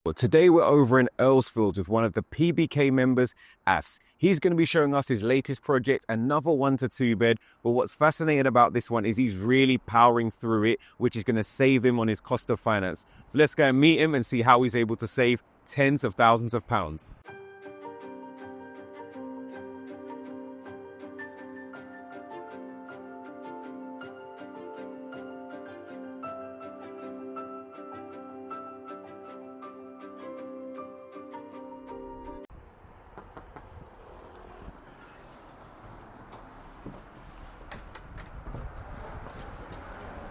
Well, today we're over in Earlsfield with one of the PBK members, Afs. He's going to be showing us his latest project, another 1 to 2 bed. But what's fascinating about this one is he's really powering through it, which is going to save him on his cost of finance. So let's go and meet him and see how he's able to save tens of thousands of pounds.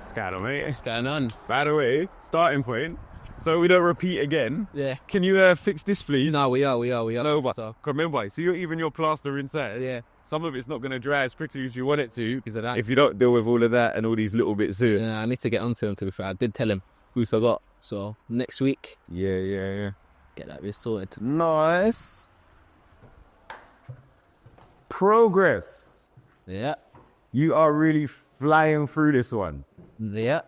What's going on, mate? What's going on? By the way, starting point, so we don't repeat again. Yeah. Can you fix this, please? No, we are. No, but remember, see, even your plaster inside. Yeah. Some of it's not going to dry as pretty as you want it to. Is it that? If you don't deal with all of that and all these little bits soon. Yeah, I need to get onto him, to be fair. I did tell him who's I got. So next week, Yeah. get that bit sorted. Nice. Progress. Yeah. You are really flying through this one. Yeah.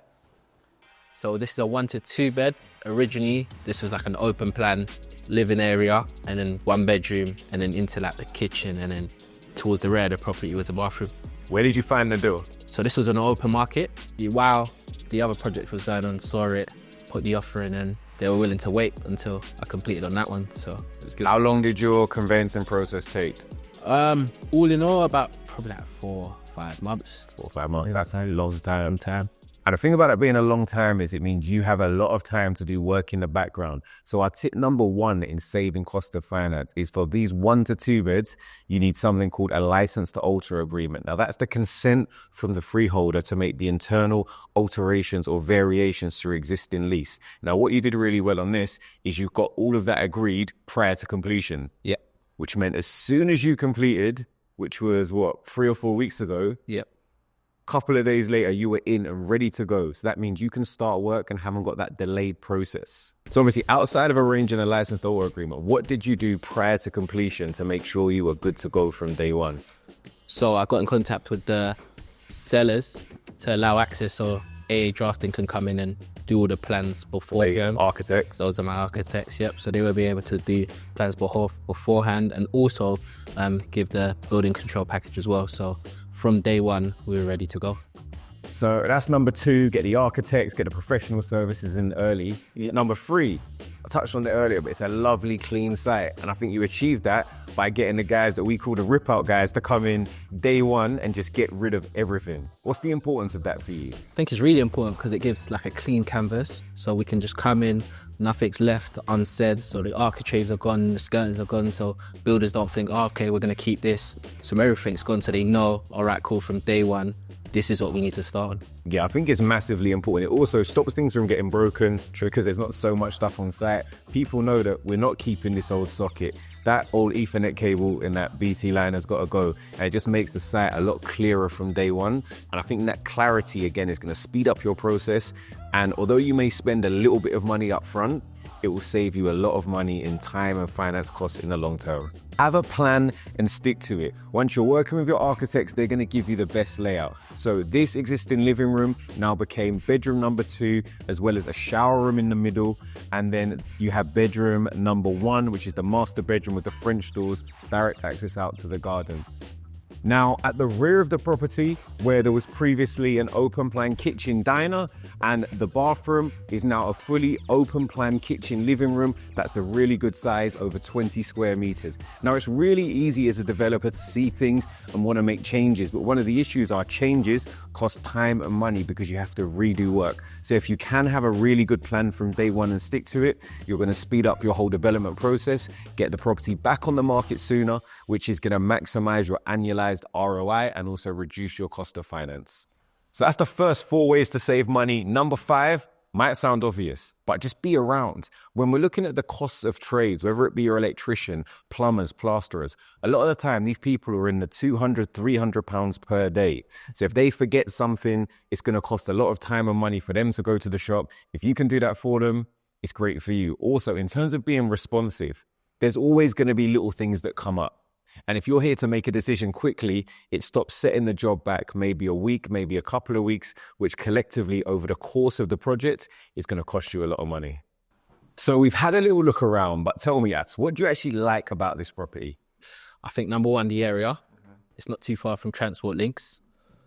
So this is a 1 to 2 bed. Originally, this was like an open plan living area and then 1 bedroom and then into like the kitchen and then towards the rear of the property was a bathroom. Where did you find the deal? So this was an open market. While the other project was going on, saw it, put the offer in and they were willing to wait until I completed on that one. So it was good. How long did your conveyancing process take? All in all, about probably like 4 or 5 months. 4 or 5 months. That's a long time. And the thing about it being a long time is it means you have a lot of time to do work in the background. So our tip number 1 in saving cost of finance is for these 1 to 2 beds, you need something called a license to alter agreement. Now that's the consent from the freeholder to make the internal alterations or variations to existing lease. Now what you did really well on this is you got all of that agreed prior to completion. Yeah. Which meant as soon as you completed, which was 3 or 4 weeks ago. Yep. Couple of days later, you were in and ready to go. So that means you can start work and haven't got that delayed process. So obviously, outside of arranging a license to alter agreement, what did you do prior to completion to make sure you were good to go from day one? So I got in contact with the sellers to allow access so AA Drafting can come in and do all the plans beforehand. Architects? Those are my architects, yep. So they will be able to do plans beforehand and also give the building control package as well. So from day one, we were ready to go. So that's number 2, get the architects, get the professional services in early. Number 3, I touched on it earlier, but it's a lovely, clean site. And I think you achieved that by getting the guys that we call the rip-out guys to come in day 1 and just get rid of everything. What's the importance of that for you? I think it's really important because it gives like a clean canvas. So we can just come in, nothing's left unsaid. So the architraves are gone, the skirtings are gone. So builders don't think, oh, okay, we're going to keep this. So everything's gone. So they know, all right, cool, from day 1, this is what we need to start on. Yeah, I think it's massively important. It also stops things from getting broken because there's not so much stuff on site. People know that we're not keeping this old socket. That old Ethernet cable in that BT line has got to go. And it just makes the site a lot clearer from day 1. And I think that clarity, again, is going to speed up your process. And although you may spend a little bit of money up front, it will save you a lot of money in time and finance costs in the long term. Have a plan and stick to it. Once you're working with your architects, they're going to give you the best layout. So this existing living room now became bedroom number 2, as well as a shower room in the middle. And then you have bedroom number 1, which is the master bedroom with the French doors, direct access out to the garden. Now, at the rear of the property, where there was previously an open plan kitchen diner and the bathroom is now a fully open plan kitchen living room. That's a really good size, over 20 square meters. Now, it's really easy as a developer to see things and want to make changes, but one of the issues are changes cost time and money because you have to redo work. So if you can have a really good plan from day 1 and stick to it, you're going to speed up your whole development process, get the property back on the market sooner, which is going to maximize your annualized ROI and also reduce your cost of finance. So that's the first 4 ways to save money. Number 5 might sound obvious, but just be around. When we're looking at the costs of trades, whether it be your electrician, plumbers, plasterers, a lot of the time these people are in the 200, 300 pounds per day. So if they forget something, it's going to cost a lot of time and money for them to go to the shop. If you can do that for them, it's great for you. Also, in terms of being responsive, there's always going to be little things that come up. And if you're here to make a decision quickly, it stops setting the job back maybe a week, maybe a couple of weeks, which collectively over the course of the project is going to cost you a lot of money. So we've had a little look around, but tell me, Ats, what do you actually like about this property? I think number one, the area. It's not too far from transport links.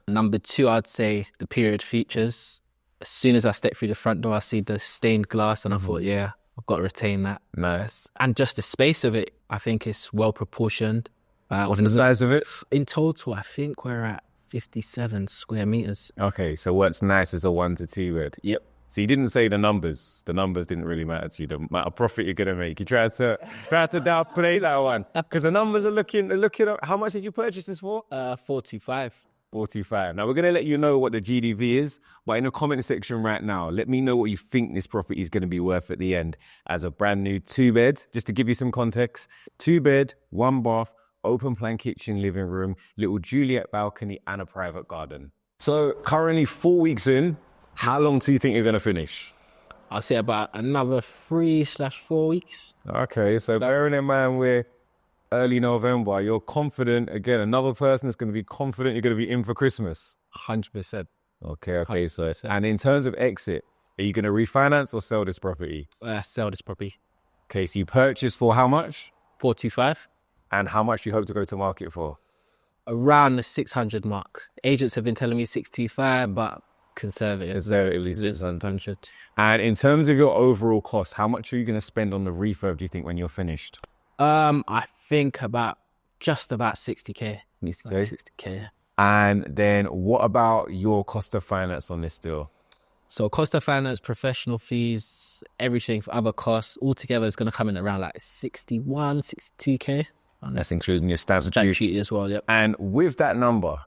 Number two, I'd say the period features. As soon as I stepped through the front door, I see the stained glass and I thought, yeah, I've got to retain that. Nice. And just the space of it, I think it's well proportioned. What's the size of it? In total, I think we're at 57 square meters. Okay, so what's nice is a 1 to 2 bed. Yep. So you didn't say the numbers. The numbers didn't really matter to you. The amount of profit you're gonna make. You tried to downplay that one because the numbers are looking up. How much did you purchase this for? 45. 45. Now we're gonna let you know what the GDV is, but in the comment section right now, let me know what you think this property is gonna be worth at the end as a brand new 2 bed. Just to give you some context, 2 bed, 1 bath, open plan kitchen, living room, little Juliet balcony, and a private garden. So currently 4 weeks in. How long do you think you're going to finish? I'll say about another 3/4 weeks. Okay, so bearing in mind we're early November, you're confident, again, another person is going to be confident you're going to be in for Christmas. 100%. Okay, 100%. So, and in terms of exit, are you going to refinance or sell this property? Sell this property. Okay, so you purchased for how much? 425. And how much do you hope to go to market for? Around the 600 mark. Agents have been telling me 625, but conservative. Conservatively 600. And in terms of your overall cost, how much are you going to spend on the refurb, do you think, when you're finished? I think just about 60k. 60k. And then what about your cost of finance on this deal? So cost of finance, professional fees, everything for other costs, altogether is going to come in around like 61, 62k. That's including your stamp duty as well, yep. And with that number,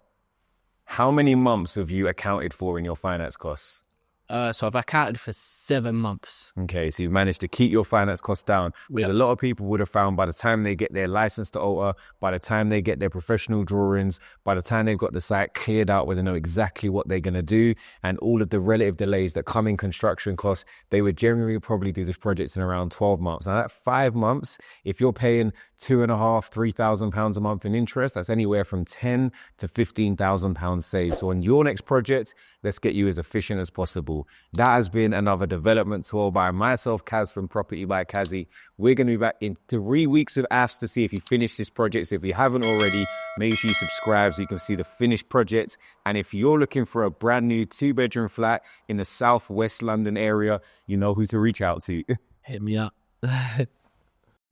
how many months have you accounted for in your finance costs? So I've accounted for 7 months. Okay, so you've managed to keep your finance costs down. Yep. A lot of people would have found by the time they get their license to alter, by the time they get their professional drawings, by the time they've got the site cleared out where they know exactly what they're going to do and all of the relative delays that come in construction costs, they would generally probably do this project in around 12 months. Now that 5 months, if you're paying £2,500, £3,000 a month in interest, that's anywhere from £10,000 to £15,000 saved. So on your next project, let's get you as efficient as possible. That has been another development tour by myself, Kaz from Property by Kazy. We're going to be back in 3 weeks with AFS to see if you finished this project. So if you haven't already, make sure you subscribe so you can see the finished project. And if you're looking for a brand new 2-bedroom flat in the Southwest London area, you know who to reach out to. Hit me up.